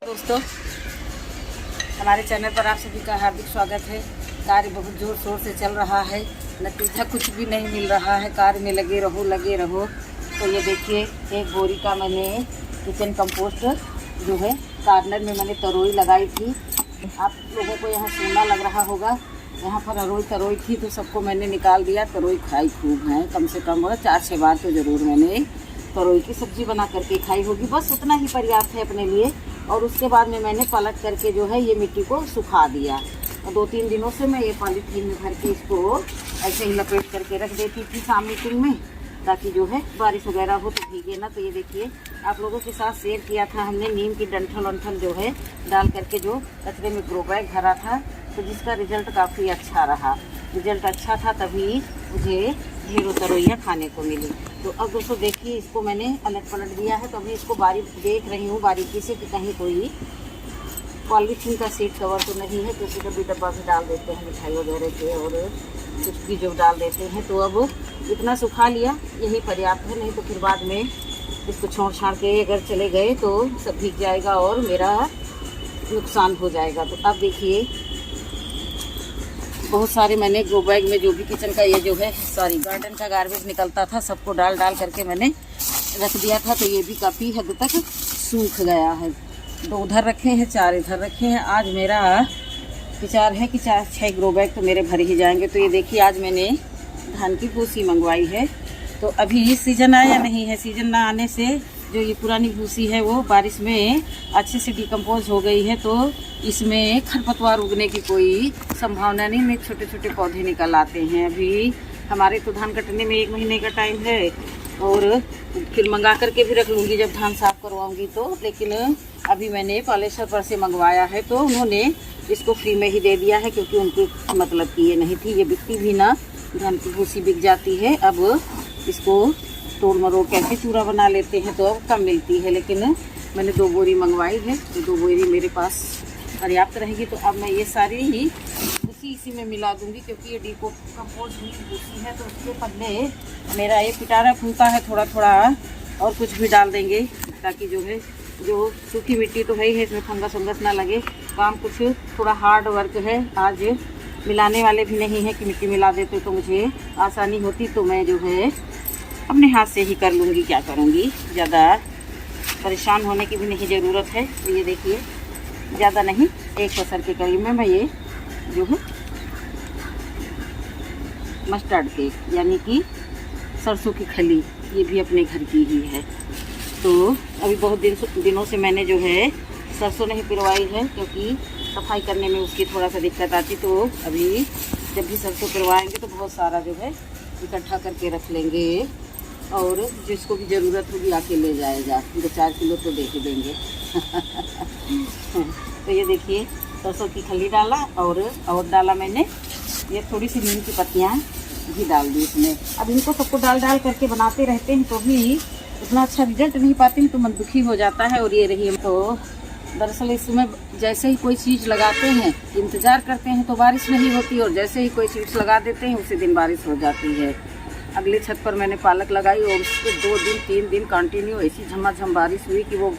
दोस्तों, हमारे चैनल पर आप सभी का हार्दिक स्वागत है। कार्य बहुत जोर शोर से चल रहा है, नतीजा कुछ भी नहीं मिल रहा है। कार्य में लगे रहो। तो ये देखिए, एक बोरी का मैंने किचन कंपोस्ट जो है कार्नर में मैंने तरोई लगाई थी। आप लोगों को यहाँ सूना लग रहा होगा, यहाँ पर तरोई थी तो सबको मैंने निकाल दिया। तरोई खाई खूब है, कम से कम 4-6 बार तो ज़रूर मैंने तरोई की सब्ज़ी बना करके खाई होगी। बस उतना ही पर्याप्त है अपने लिए। और उसके बाद में मैंने पलट करके जो है ये मिट्टी को सुखा दिया। और 2-3 दिनों से मैं ये पॉलीथीन में भर के इसको ऐसे ही लपेट करके रख देती थी शाम मीटिंग में, ताकि जो है बारिश वगैरह हो तो भीगे ना। तो ये देखिए, आप लोगों के साथ शेयर किया था हमने नीम की डंठल जो है डाल करके जो कचरे में ग्रो बैग भरा था, तो जिसका रिजल्ट काफ़ी अच्छा रहा। रिजल्ट अच्छा था, तभी मुझे ढेरों तरोइयाँ खाने को मिली। तो अब दोस्तों देखिए, इसको मैंने अलग पलट दिया है। तो अभी इसको देख रही हूँ बारीकी से कि कहीं कोई पॉलीथीन का सीट कवर तो नहीं है, क्योंकि कभी डब्बा भी डाल देते हैं मिठाई वगैरह के और कुछ भी जो डाल देते हैं। तो अब इतना सुखा लिया, यही पर्याप्त है। नहीं तो फिर बाद में इसको छोड़ छाड़ के अगर चले गए तो सब भीग जाएगा और मेरा नुकसान हो जाएगा। तो अब देखिए, बहुत सारे मैंने ग्रो बैग में जो भी किचन का ये जो है गार्डन का गार्बेज निकलता था, सबको डाल करके मैंने रख दिया था। तो ये भी काफ़ी हद तक सूख गया है। 2 उधर रखे हैं, 4 इधर रखे हैं। आज मेरा विचार है कि 4-6 ग्रो बैग तो मेरे भर ही जाएंगे। तो ये देखिए, आज मैंने धान की भूसी मंगवाई है। तो अभी सीज़न आया नहीं है, सीज़न ना आने से जो ये पुरानी भूसी है वो बारिश में अच्छे से डिकम्पोज हो गई है। तो इसमें खरपतवार उगने की कोई संभावना नहीं में छोटे छोटे पौधे निकल आते हैं। अभी हमारे तो धान कटने में 1 महीने का टाइम है, और फिर मंगा करके भी रख लूँगी जब धान साफ करवाऊँगी तो। लेकिन अभी मैंने पॉलिशर पर से मंगवाया है, तो उन्होंने इसको फ्री में ही दे दिया है, क्योंकि उनकी मतलब की ये नहीं थी। ये बिकती भी ना, धान की भूसी बिक जाती है। अब इसको तोड़ मरोड़ कैसे चूरा बना लेते हैं, तो अब कम मिलती है। लेकिन मैंने 2 बोरी मंगवाई है, तो 2 बोरी मेरे पास पर्याप्त रहेगी। तो अब मैं ये सारी ही भूसी इसी में मिला दूंगी, क्योंकि ये डिकम्पोज हुई भूसी है। तो उसके पहले मेरा ये पिटारा फूलता है थोड़ा थोड़ा, और कुछ भी डाल देंगे, ताकि जो है जो सूखी मिट्टी तो है ही है, इसमें फंगस ना लगे। काम कुछ थोड़ा हार्ड वर्क है, आज मिलाने वाले भी नहीं है कि मिट्टी मिला देते तो मुझे आसानी होती। तो मैं जो है अपने हाथ से ही कर लूँगी, क्या करूँगी, ज़्यादा परेशान होने की भी नहीं ज़रूरत है। तो ये देखिए, ज़्यादा नहीं, 1 पसर के करीब में मैं ये जो है मस्टर्ड केक, यानी कि सरसों की खली, ये भी अपने घर की ही है। तो अभी बहुत दिनों से मैंने जो है सरसों नहीं पिरवाई है, क्योंकि सफाई करने में उसकी थोड़ा सा दिक्कत आती। तो अभी जब भी सरसों पिरवाएंगे तो बहुत सारा जो है इकट्ठा करके रख लेंगे, और जिसको भी ज़रूरत होगी आके ले जाएगा। 2-4 किलो तो दे ही देंगे। तो ये देखिए, सरसों की खली डाला, और डाला मैंने ये थोड़ी सी नीम की पत्तियाँ भी डाल दी इसमें। अब इनको सबको डाल करके बनाते रहते हैं, तो भी उतना अच्छा रिजल्ट नहीं पाते हैं, तो मन दुखी हो जाता है। और ये रही, तो दरअसल इसमें जैसे ही कोई चीज़ लगाते हैं, इंतज़ार करते हैं तो बारिश नहीं होती, और जैसे ही कोई चीज़ लगा देते हैं उसी दिन बारिश हो जाती है। अगले छत पर मैंने पालक लगाई, और उसके 2-3 दिन कंटिन्यू ऐसी झमाझम बारिश हुई कि वो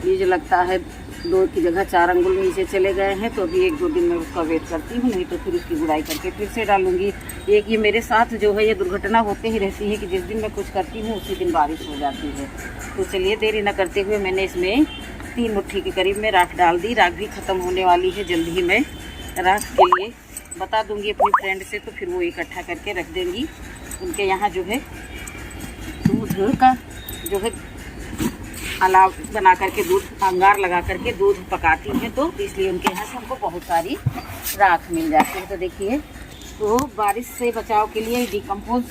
बीज लगता है 2 की जगह 4 अंगुल नीचे चले गए हैं। तो अभी 1-2 दिन में उसका वेट करती हूँ, नहीं तो फिर उसकी गुड़ाई करके फिर से डालूंगी। एक ये मेरे साथ जो है ये दुर्घटना होते ही रहती है कि जिस दिन मैं कुछ करती हूँ उसी दिन बारिश हो जाती है। तो चलिए, देरी न करते हुए मैंने इसमें 3 मुट्ठी के करीब में राख डाल दी। राख भी ख़त्म होने वाली है, जल्द ही मैं राख के लिए बता दूंगी अपनी फ्रेंड से, तो फिर वो इकट्ठा करके रख देंगी। उनके यहाँ जो है दूध का जो है अलाव बना करके, दूध अंगार लगा करके दूध पकाती हैं, तो इसलिए उनके यहाँ से हमको बहुत सारी राख मिल जाती है। तो देखिए, तो बारिश से बचाव के लिए डिकम्पोज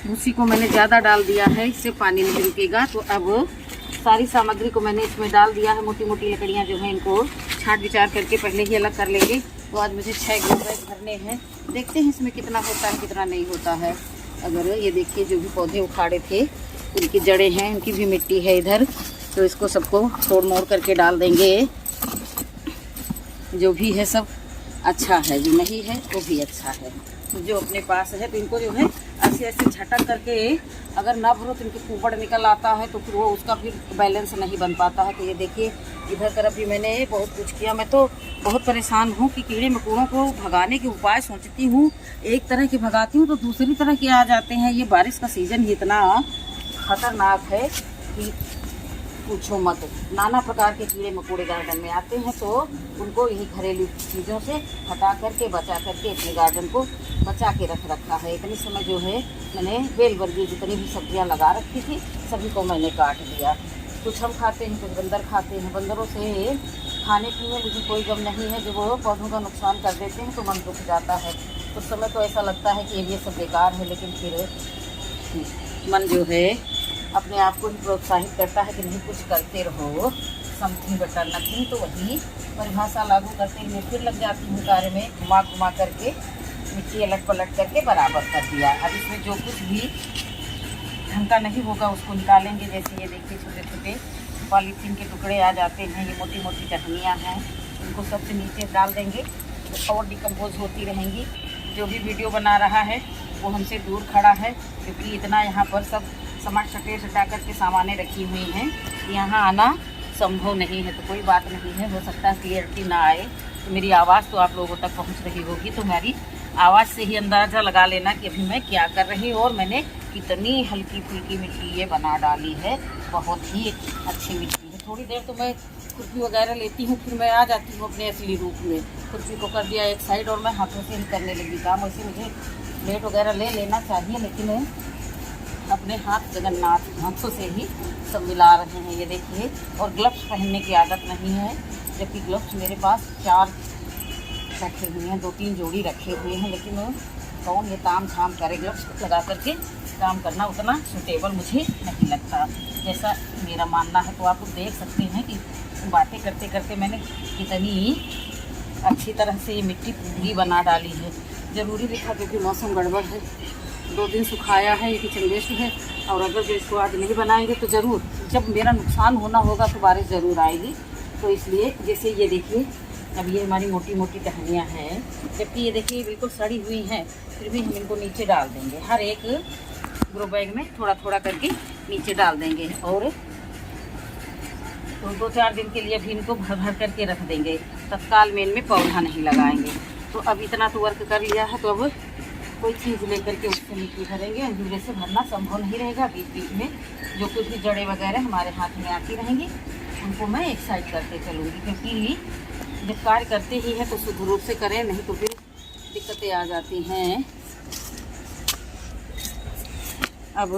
भूसी को मैंने ज़्यादा डाल दिया है, इससे पानी नहीं रुकेगा। तो अब सारी सामग्री को मैंने इसमें डाल दिया है। मोटी मोटी लकड़ियाँ जो हैं इनको छांट विचार करके पहले ही अलग कर लेंगे। तो आज मुझे 6 ग्रो बैग भरने हैं, देखते हैं इसमें कितना होता है कितना नहीं होता है। अगर ये देखिए, जो भी पौधे उखाड़े थे उनकी जड़ें हैं, उनकी भी मिट्टी है इधर, तो इसको सबको तोड़ मोड़ करके डाल देंगे। जो भी है सब अच्छा है, जो नहीं है वो भी अच्छा है। जो अपने पास है तो इनको जो है ऐसे ऐसे झटक करके अगर ना भरो तो इनके कुबड़ निकल आता है, तो फिर वो उसका फिर बैलेंस नहीं बन पाता है। तो ये देखिए इधर तरफ भी मैंने बहुत कुछ किया। मैं तो बहुत परेशान हूँ कि कीड़े मकोड़ों को भगाने के उपाय सोचती हूँ, एक तरह के भगाती हूँ तो दूसरी तरह के आ जाते हैं। ये बारिश का सीज़न ही इतना खतरनाक है कि पूछो मत। नाना प्रकार के कीड़े मकोड़े गार्डन में आते हैं, तो उनको यही घरेलू चीज़ों से हटा करके बचा करके अपने गार्डन को बचा के रख रखा है। इतने समय जो है मैंने बेल वर्गीय जितनी भी सब्जियां लगा रखी थी सभी को मैंने काट दिया। कुछ हम खाते हैं, कुछ बंदर खाते हैं। बंदरों से खाने पीने में मुझे कोई गम नहीं है, जब वो पौधों का नुकसान कर देते हैं तो मन दुख जाता है। उस समय तो ऐसा लगता है कि ये सब बेकार है, लेकिन फिर मन जो है अपने आप को ही प्रोत्साहित करता है कि नहीं कुछ करते रहो, समथिंग बेटर नथिंग। तो वही परिभाषा लागू करते हुए फिर लग जाती हूँ कार्य में। घुमा घुमा करके मिट्टी अलट पलट करके बराबर कर दिया। अब इसमें जो कुछ भी ढंग का नहीं होगा उसको निकालेंगे। जैसे ये देखिए छोटे छोटे पॉलीथीन के टुकड़े आ जाते हैं, ये मोटी मोटी टहनियाँ हैं, इनको सबसे नीचे डाल देंगे तो और डिकम्पोज होती रहेंगी। जो भी वीडियो बना रहा है वो हमसे दूर खड़ा है, क्योंकि इतना यहाँ पर सब सामान सटा करके सामानें रखी हुई हैं, यहाँ आना संभव नहीं है। तो कोई बात नहीं है, हो सकता है क्लियरिटी ना आए, तो मेरी आवाज़ तो आप लोगों तक पहुँच रही होगी। तो मेरी आवाज़ से ही अंदाज़ा लगा लेना कि अभी मैं क्या कर रही हूँ और मैंने कितनी हल्की फुल्की मिट्टी ये बना डाली है। बहुत ही अच्छी मिट्टी है। थोड़ी देर तो मैं खुरपी वगैरह लेती हूँ, फिर मैं आ जाती हूँ अपने असली रूप में। खुरपी को कर दिया एक साइड और मैं हाथों से ही करने लगी काम। वैसे मुझे प्लेट वगैरह ले लेना चाहिए, लेकिन अपने हाथ जगन्नाथ हाथों से ही सब मिला रहे हैं। ये देखिए, और ग्लव्स पहनने की आदत नहीं है, जबकि ग्लव्स मेरे पास 4 रखे हुए हैं, 2-3 जोड़ी रखे हुए हैं, लेकिन कौन ये ताम झाम करे। ग्लव्स लगा करके काम करना उतना सूटेबल मुझे नहीं लगता, जैसा मेरा मानना है। तो आप लोग देख सकते हैं कि बातें करते करते मैंने कितनी अच्छी तरह से ये मिट्टी पूरी बना डाली है। ज़रूरी भी था, क्योंकि मौसम गड़बड़ है। 2 दिन सुखाया है, ये किचन वेस्ट है, और अगर जो इसको आज नहीं बनाएंगे तो ज़रूर जब मेरा नुकसान होना होगा तो बारिश ज़रूर आएगी। तो इसलिए जैसे ये देखिए, अब ये हमारी मोटी मोटी टहनियाँ हैं, जबकि ये देखिए बिल्कुल सड़ी हुई हैं, फिर भी हम इनको नीचे डाल देंगे। हर एक ग्रो बैग में थोड़ा थोड़ा करके नीचे डाल देंगे, और तो 2-4 दिन के लिए भी इनको भर भर करके रख देंगे। तत्काल में इनमें पौधा नहीं लगाएंगे। तो अब इतना तो वर्क कर लिया है, तो अब कोई चीज़ लेकर के उससे मिट्टी भरेंगे। अंजूरे से भरना संभव नहीं रहेगा। बीच बीच में जो कुछ भी जड़ें वगैरह हमारे हाथ में आती रहेंगी, उनको मैं एक साइड करते चलूँगी, क्योंकि जब कार्य करते ही है तो शुद्ध रूप से करें, नहीं तो फिर दिक्कतें आ जाती हैं। अब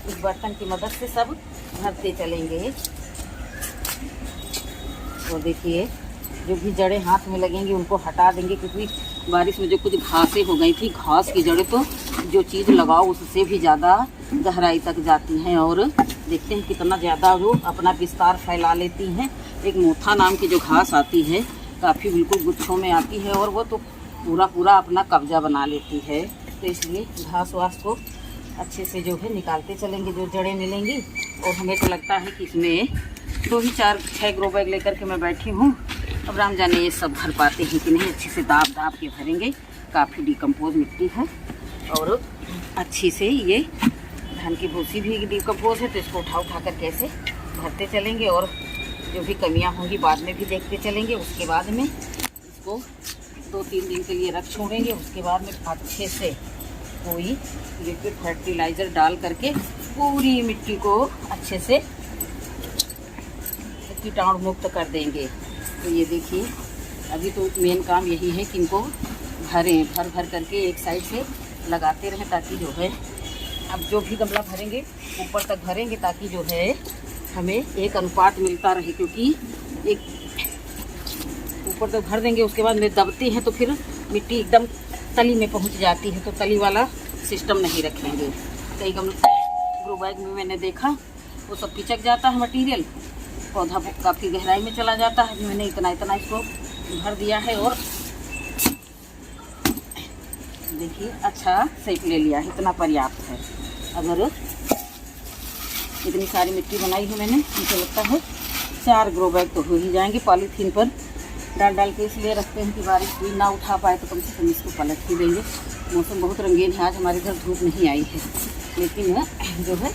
इस बर्तन की मदद से सब भरते चलेंगे। तो देखिए, जो भी जड़ें हाथ में लगेंगी उनको हटा देंगे, क्योंकि बारिश में जो कुछ घासें हो गई थी, घास की जड़ें तो जो चीज़ लगाओ उससे भी ज़्यादा गहराई तक जाती हैं, और देखते हैं कितना ज़्यादा वो अपना विस्तार फैला लेती हैं। एक मोथा नाम की जो घास आती है, काफ़ी बिल्कुल गुच्छों में आती है, और वो तो पूरा पूरा अपना कब्जा बना लेती है। तो इसलिए घास वास को अच्छे से जो है निकालते चलेंगे, जो जड़ें मिलेंगी। और हमें तो लगता है कि इसमें 2-4-6 ग्रो बैग लेकर के मैं बैठी हूँ। अब राम जाने ये सब भर पाते हैं कि नहीं। अच्छे से दाब दाब के भरेंगे। काफ़ी डिकम्पोज मिट्टी है, और अच्छी से ये धान की भूसी भी डिकम्पोज है, तो इसको उठा उठा कर कैसे भरते चलेंगे, और जो भी कमियां होंगी बाद में भी देखते चलेंगे। उसके बाद में इसको 2-3 दिन के लिए रख छोड़ेंगे। उसके बाद में अच्छे से कोई लिक्विड फर्टिलाइज़र डाल करके पूरी मिट्टी को अच्छे से कीटाणु मुक्त कर देंगे। तो ये देखिए, अभी तो मेन काम यही है कि इनको भर भर करके एक साइड से लगाते रहें, ताकि जो है अब जो भी गमला भरेंगे ऊपर तक भरेंगे, ताकि जो है हमें एक अनुपात मिलता रहे। क्योंकि एक ऊपर तक भर देंगे, उसके बाद में दबते हैं तो फिर मिट्टी एकदम तली में पहुंच जाती है, तो तली वाला सिस्टम नहीं रखेंगे। कई ग्रो बैग में मैंने देखा वो सब पिचक जाता है मटीरियल, पौधा काफ़ी गहराई में चला जाता है। मैंने इतना इतना इसको भर दिया है, और देखिए अच्छा शेप ले लिया है, इतना पर्याप्त है। अगर इतनी सारी मिट्टी बनाई है मैंने, मुझे लगता है 4 ग्रो बैग तो हो ही जाएंगे। पॉलीथीन पर डाल डाल के इसलिए रखते हैं कि बारिश भी ना उठा पाए, तो कम से कम इसको पलट ही देंगे। मौसम बहुत रंगीन है। आज हमारे इधर धूप नहीं आई है, लेकिन जो है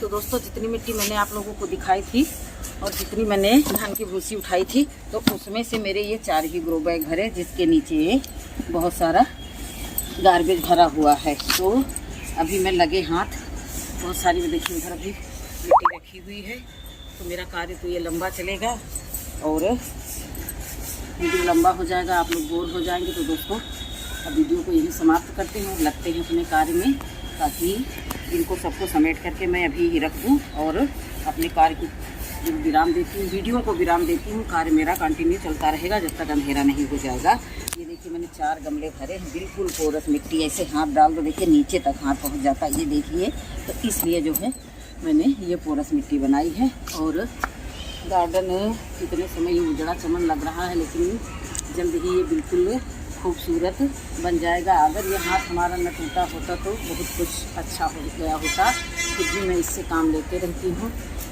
तो दोस्तों जितनी मिट्टी मैंने आप लोगों को दिखाई थी और जितनी मैंने धान की भूसी उठाई थी, तो उसमें से मेरे ये 4 ही ग्रो बैग भरे, जिसके नीचे बहुत सारा गार्बेज भरा हुआ है। तो अभी मैं लगे हाथ बहुत सारी में देखिए उधर अभी मिट्टी रखी हुई है। तो मेरा कार्य तो ये लंबा चलेगा और वीडियो लंबा हो जाएगा, आप लोग बोर हो जाएंगे। तो दोस्तों अब वीडियो को यही समाप्त करते हैं और लगते हैं अपने कार्य में, ताकि इनको सबको समेट करके मैं अभी ही रख दूँ और अपने कार्य को विराम देती हूँ, वीडियो को विराम देती हूँ। कार्य मेरा कंटिन्यू चलता रहेगा जब तक अंधेरा नहीं हो जाएगा। ये देखिए मैंने 4 गमले भरे हैं, बिल्कुल पोरस मिट्टी, ऐसे हाथ डाल दो देखिए नीचे तक हाथ पहुँच जाता है, ये देखिए। तो इसलिए जो है मैंने ये पोरस मिट्टी बनाई है। और गार्डन इतने समय ये उजड़ा चमन लग रहा है, लेकिन जल्द ही ये बिल्कुल खूबसूरत बन जाएगा। अगर ये हाथ हमारा न टूटा होता तो बहुत कुछ अच्छा हो गया होता। फिर भी मैं इससे काम लेते रहती हूँ,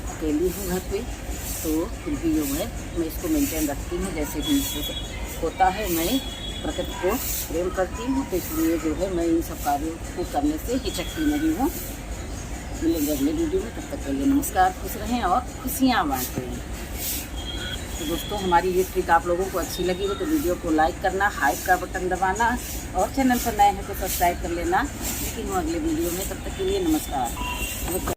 अकेली हूँ घर पे, तो फिर भी जो है मैं इसको मेंटेन रखती हूँ। जैसे भी होता है, मैं प्रकृति को प्रेम करती हूँ, तो इसलिए जो है मैं इन सब कार्यों को करने से हिचकती नहीं हूँ। मिलेंगे अगले वीडियो में, तब तक के लिए नमस्कार, खुश रहें और खुशियाँ बांटें। तो दोस्तों हमारी ये ट्रिक आप लोगों को अच्छी लगी हो तो वीडियो को लाइक करना, हाइप का बटन दबाना और चैनल पर नए हैं तो सब्सक्राइब कर लेना। लेकिन वो अगले वीडियो में, तब तक के लिए नमस्कार।